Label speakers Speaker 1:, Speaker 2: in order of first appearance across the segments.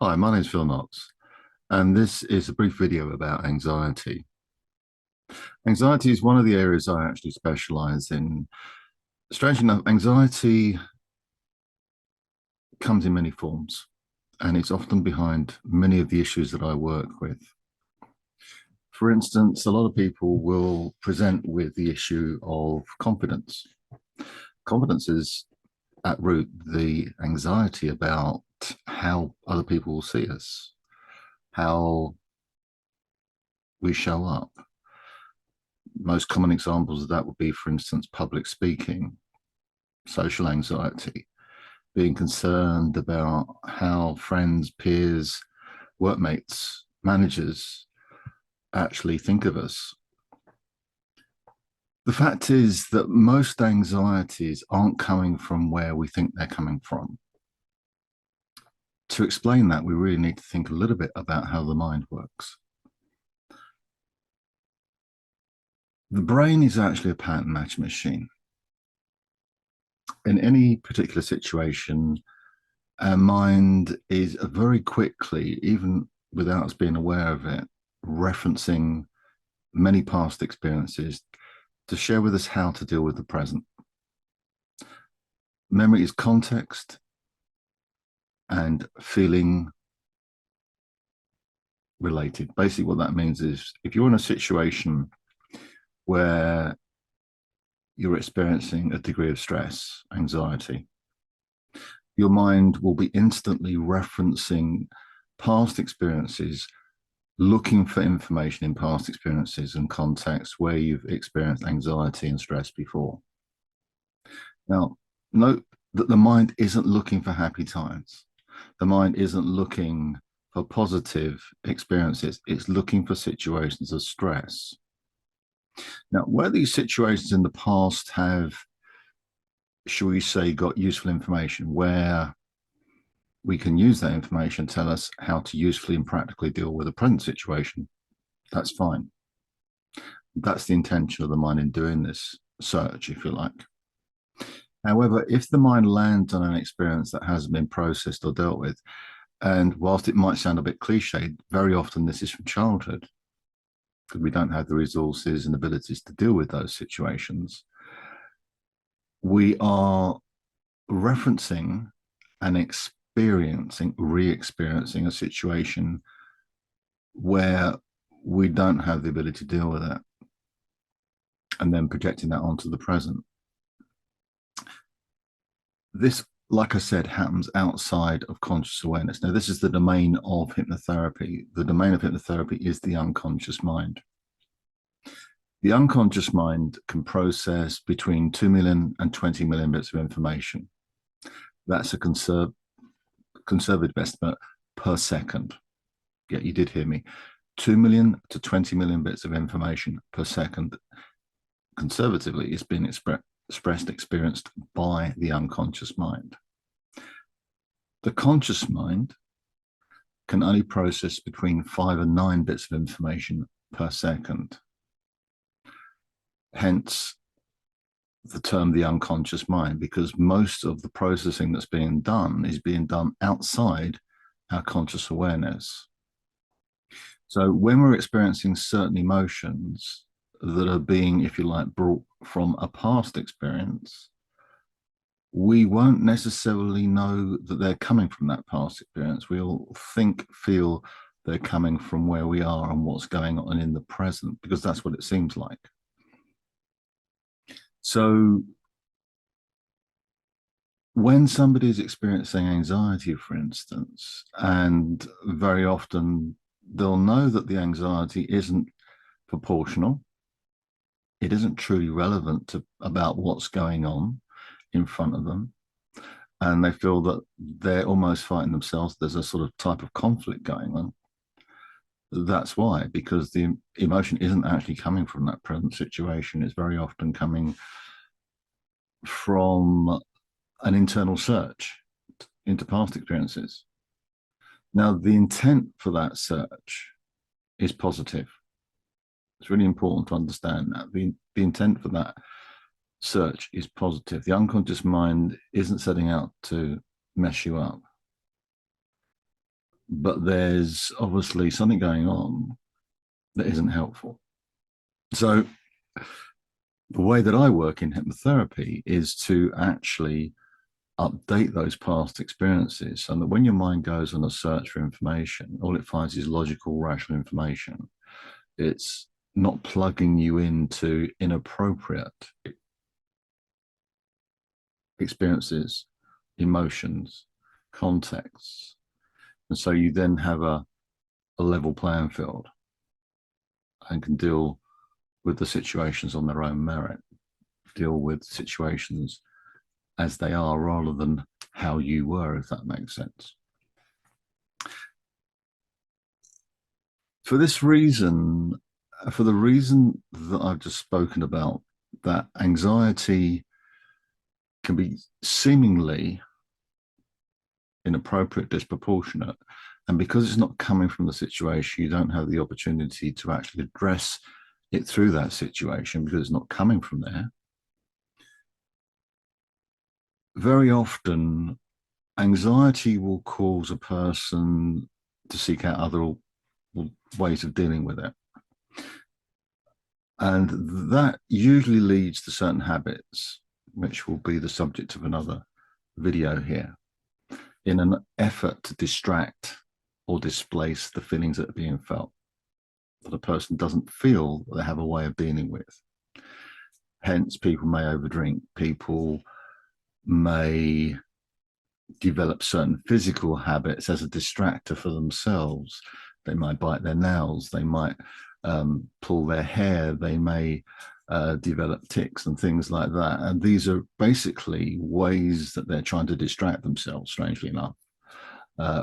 Speaker 1: Hi, my name is Phil Knox, and this is a brief video about anxiety. Anxiety is one of the areas I actually specialize in. Strangely enough, anxiety comes in many forms, and it's often behind many of the issues that I work with. For instance, a lot of people will present with the issue of confidence. Confidence is at root the anxiety about how other people will see us, how we show up. Most common examples of that would be, for instance, public speaking, social anxiety, being concerned about how friends, peers, workmates, managers actually think of us. The fact is that most anxieties aren't coming from where we think they're coming from. To explain that, we really need to think a little bit about how the mind works. The brain is actually a pattern matching machine. In any particular situation, our mind is very quickly, even without us being aware of it, referencing many past experiences to share with us how to deal with the present. Memory is context and feeling related. Basically, what that means is if you're in a situation where you're experiencing a degree of stress, anxiety, your mind will be instantly referencing past experiences, looking for information in past experiences and contexts where you've experienced anxiety and stress before. Now, note that the mind isn't looking for happy times. The mind isn't looking for positive experiences. It's looking for situations of stress. Now, where these situations in the past have, shall we say, got useful information, where we can use that information to tell us how to usefully and practically deal with a present situation, that's fine. That's the intention of the mind in doing this search, if you like. However, if the mind lands on an experience that hasn't been processed or dealt with, and whilst it might sound a bit cliched, very often this is from childhood, because we don't have the resources and abilities to deal with those situations, we are referencing and experiencing, re-experiencing a situation where we don't have the ability to deal with it, and then projecting that onto the present. This, like I said, happens outside of conscious awareness. Now, this is the domain of hypnotherapy. The domain of hypnotherapy is the unconscious mind. The unconscious mind can process between 2 million and 20 million bits of information. That's a conservative estimate per second. Yeah, you did hear me. 2 million to 20 million bits of information per second. Conservatively, it's been experienced by the unconscious mind. The conscious mind can only process between 5 and 9 bits of information per second. Hence the term the unconscious mind, because most of the processing that's being done is being done outside our conscious awareness. So when we're experiencing certain emotions that are being, if you like, brought from a past experience, we won't necessarily know that they're coming from that past experience. We'll feel they're coming from where we are and what's going on in the present, because that's what it seems like. So when somebody is experiencing anxiety, for instance, and very often they'll know that the anxiety isn't proportional, it isn't truly relevant to about what's going on in front of them, and they feel that they're almost fighting themselves. There's a sort of type of conflict going on. That's why, because the emotion isn't actually coming from that present situation. It's very often coming from an internal search into past experiences. Now, the intent for that search is positive. It's really important to understand that. The intent for that search is positive. The unconscious mind isn't setting out to mess you up. but there's obviously something going on that isn't helpful. So the way that I work in hypnotherapy is to actually update those past experiences so that when your mind goes on a search for information, all it finds is logical, rational information. It's not plugging you into inappropriate experiences, emotions, contexts. And so you then have a level playing field and can deal with the situations on their own merit, deal with situations as they are rather than how you were, if that makes sense. For this reason, for the reason that I've just spoken about, that anxiety can be seemingly inappropriate, disproportionate, and because it's not coming from the situation, you don't have the opportunity to actually address it through that situation because it's not coming from there. Very often, anxiety will cause a person to seek out other ways of dealing with it. And that usually leads to certain habits, which will be the subject of another video here, in an effort to distract or displace the feelings that are being felt that a person doesn't feel that they have a way of dealing with. Hence, people may overdrink, people may develop certain physical habits as a distractor for themselves. They might bite their nails, they might pull their hair, they may develop tics and things like that. And these are basically ways that they're trying to distract themselves, strangely enough,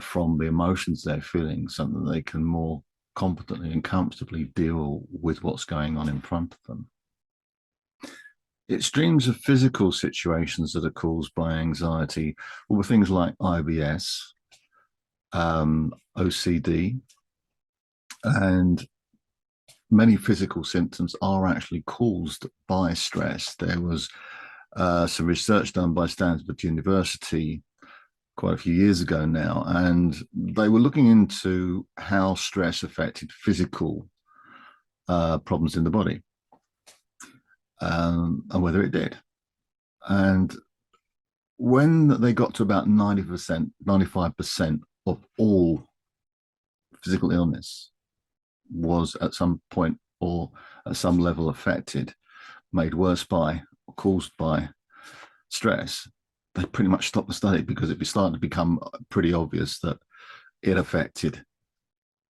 Speaker 1: from the emotions they're feeling so that they can more competently and comfortably deal with what's going on in front of them. Extremes of physical situations that are caused by anxiety will be things like IBS, OCD, and many physical symptoms are actually caused by stress. There was some research done by Stanford University quite a few years ago now, and they were looking into how stress affected physical problems in the body and whether it did. And when they got to about 90%, 95% of all physical illness was at some point or at some level affected, made worse by, or caused by stress, they pretty much stopped the study because it was starting to become pretty obvious that it affected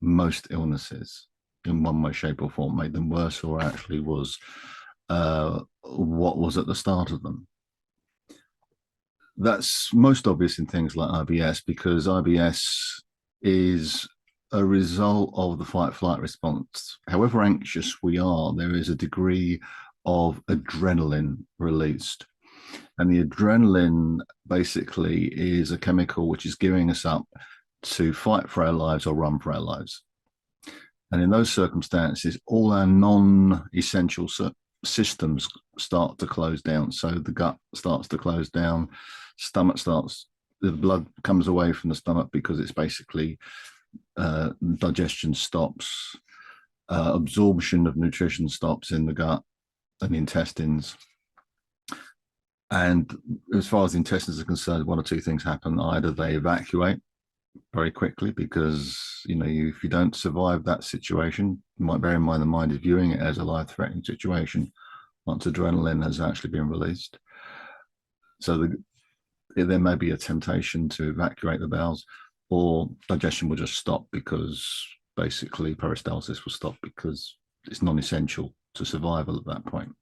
Speaker 1: most illnesses in one way, shape, or form, made them worse, or actually was what was at the start of them. That's most obvious in things like IBS because IBS is a result of the fight-flight response. However anxious we are, there is a degree of adrenaline released. And the adrenaline basically is a chemical which is gearing us up to fight for our lives or run for our lives. And in those circumstances, all our non-essential systems start to close down. So the gut starts to close down, stomach starts, the blood comes away from the stomach because it's basically digestion stops, absorption of nutrition stops in the gut and the intestines. And as far as the intestines are concerned, one or two things happen. Either they evacuate very quickly because, if you don't survive that situation, you might bear in mind the mind is viewing it as a life-threatening situation once adrenaline has actually been released. So there may be a temptation to evacuate the bowels, or digestion will just stop because basically peristalsis will stop because it's non-essential to survival at that point.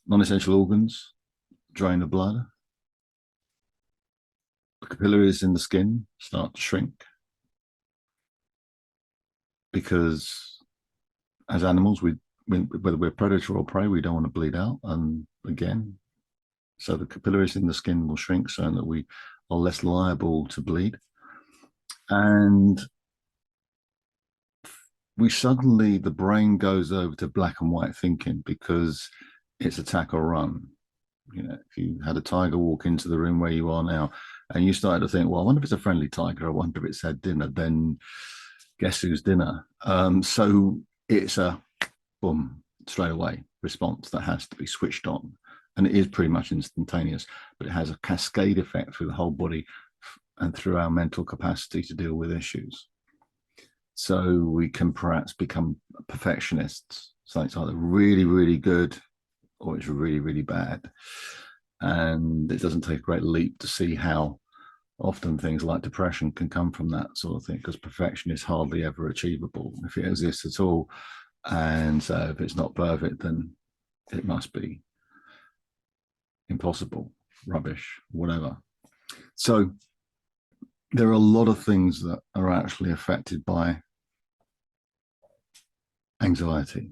Speaker 1: Non-essential organs drain the blood. The capillaries in the skin start to shrink because as animals, whether we're predator or prey, we don't want to bleed out. And again, so the capillaries in the skin will shrink so that we are less liable to bleed. And the brain goes over to black and white thinking because it's attack or run. If you had a tiger walk into the room where you are now And you started to think, well, I wonder if it's a friendly tiger. I wonder if it's had dinner. Then guess who's dinner? So it's a boom, straight away response that has to be switched on. And it is pretty much instantaneous, but it has a cascade effect through the whole body and through our mental capacity to deal with issues. So we can perhaps become perfectionists. So it's either really, really good or it's really, really bad. And it doesn't take a great leap to see how often things like depression can come from that sort of thing, because perfection is hardly ever achievable if it exists at all. And so if it's not perfect, then it must be impossible, rubbish, whatever. So there are a lot of things that are actually affected by anxiety.